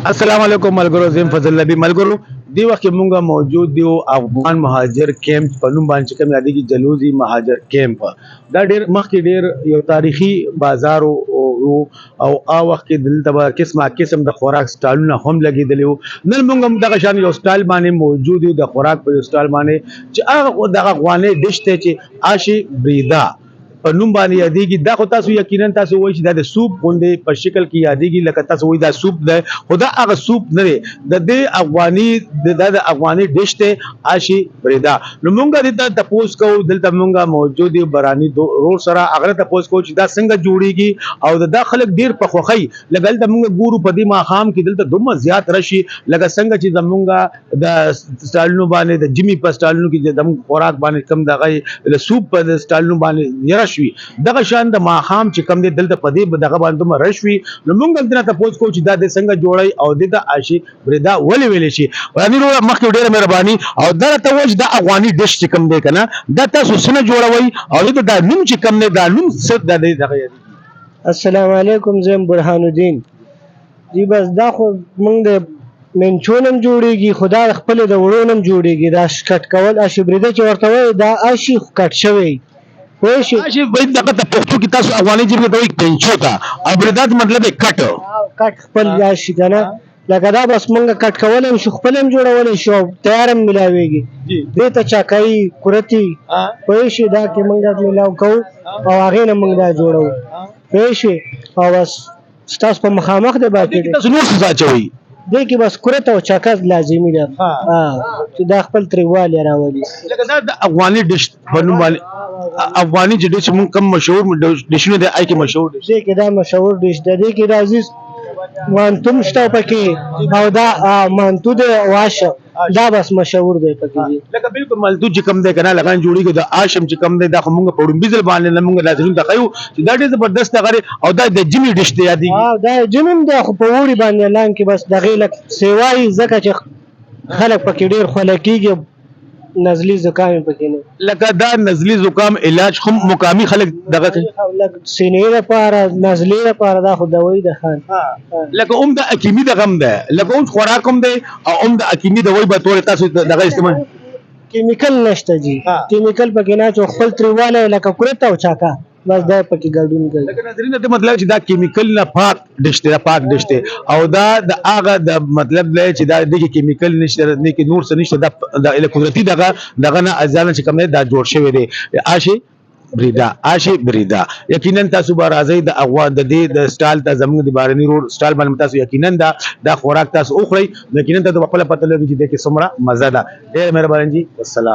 السلام علیکم ملګرو، زم فضل نبی ملګرو. دی وخت کې مونږه موجود دیو افغان مهاجر کیمپ په نوم باندې کوم یادېږي جلوزي مهاجر کیمپ. دا ډیر مخکې ډیر یو تاریخي بازار او وخت کې دلته به قسم د خوراک سټالونه هم لګېدلي وو. نن مونږ هم دغه شان یو سټال باندې موجود یو د خوراک په یو سټال باندې چې هغه دغه افغاني ډش دی چې آشي بریدا په نوم باندې یادېږي. دا خو تاسو یقینا تاسو وایي چې دا د سوپ غوندې په شکل کې یادېږي، لکه تاسو وایي دا سوپ دی، خو دا هغه سوپ نه دی، د دې افغاني ډش دی آشي بریدا. نو مونږ دلته تپوس کوو، دلته مونږ موجود یو براني رور سره هغه تپوس کوو چې دا څنګه جوړیږي او دا خلک ډیر په خوښۍ لکه دلته مونږ ګورو په دې ماښام کې دلته دومره زیات راشي لکه څنګه چې زمونږ د سټالونو باندې د جمی په سټالونو کې زمونږ خوراک باندې کم دغه د سوپ په سټالونو باندې رش وي، دغه شان د ماښام چې کم دی دلته په دې دغه باندې دومره رش وي. نو مونږ هم دلته تپوس کوو چې دا د څنګه جوړی او د آشي بریدا ولې ویلی شي. وراني وروره مخکې ډېره مهرباني او دا راته ووایه چې دا افغاني ډش چې کوم دی که نه دا تاسو څه نه جوړوئ او دلته دا نوم چې کوم دی دا نوم څه د دغه یادېږي؟ السلام علیکم، زه یم برهان الدین. جی بس دا خو موږ د منچو نم جوړیږي، خو دا خپل د وړو نم جوړیږي. دا کټ کول آشي بریده چې ورته وایي دا آشي کټ شوی پوه شئ. آشي باید دغه ته پښتو کې تاسو افغاني ژبې ته وایي پنچو ته او بریدا مطلب یې کټ کټ خپل آشي که نه لکه دا بس موږ کټ کولی هم شو، خپل هم جوړولی شو او تیار هم میلاویږي. دې ته چاکایي کورتي پوه شئ دا کې موږ میلاو کوو او هغې نه موږ دا جوړوو پوه شئ. او بس ستاسو په مخامخ دی باقي تاسو نور څه اچوئ؟ دې کې بس کورت او چاکه لازمي ده چې دا خپل تریوالی راولي. لکه دا د افغاني ډش په نوم باندې افغاني چې ډش مونږ کوم مشهور ډشونه دی هغې کې مشهور ډش دې کې دا مشهور ډش ده. دې کې راځي مانتوم شته پکې او دا مانتو دی واشه دا بس مشهور دی پکې. لکه بالکل مالتو چې کوم دی که نه لګان جوړېږي د آشم چې کوم دی دا خو مونږ په وړومبي ځل باندې مونږ ناظرینو ته ښیو چې دا ډېر زبردست هغه او دا د جمي ډش دی یادېږي. دا جمي هم دی خو په اوړي باندې اعلان کې بس دغې لږ سیوا وي ځکه چې خلک پکې ډېر خوله کېږي، نزلي زکام یې پکې نه. لکه دا نزلي زکام علاج خو مقامي خلک دغه کوي سینې لپاره نزلې لپاره دا خو دوایي ده خان. لکه د حکیمي دغه هم ده، لکه خوراک هم دی او د حکیمي دوایي په طور تاسو دغه استعمال کیمیکل نشته جی، کیمیکل پکې نه چې خپل تریوالی لکه کورت او چاکه بس دا پکې ګډون کوي. لکه ناظرینو ته مطلب چې دا کیمیکل نه پاک ډش دی، پاک ډش دی او دا د هغه د مطلب دی چې دا دغه کیمیکل نشته، نه کې نور څه نشته، دا قدرتي دغه نه ځان چې کوم دی دا جوړ شوی دی آشي بریدا. آشي بریدا یقینا تاسو به راځئ د افغان د دې د سټال ته زموږ د بارني روډ سټال باندې تاسو یقینا دا خوراک تاسو وخورئ، یقینا تاسو په خپله پته لګي چې دې کې څومره مزه ده. ډېره مهرباني جی، والسلام.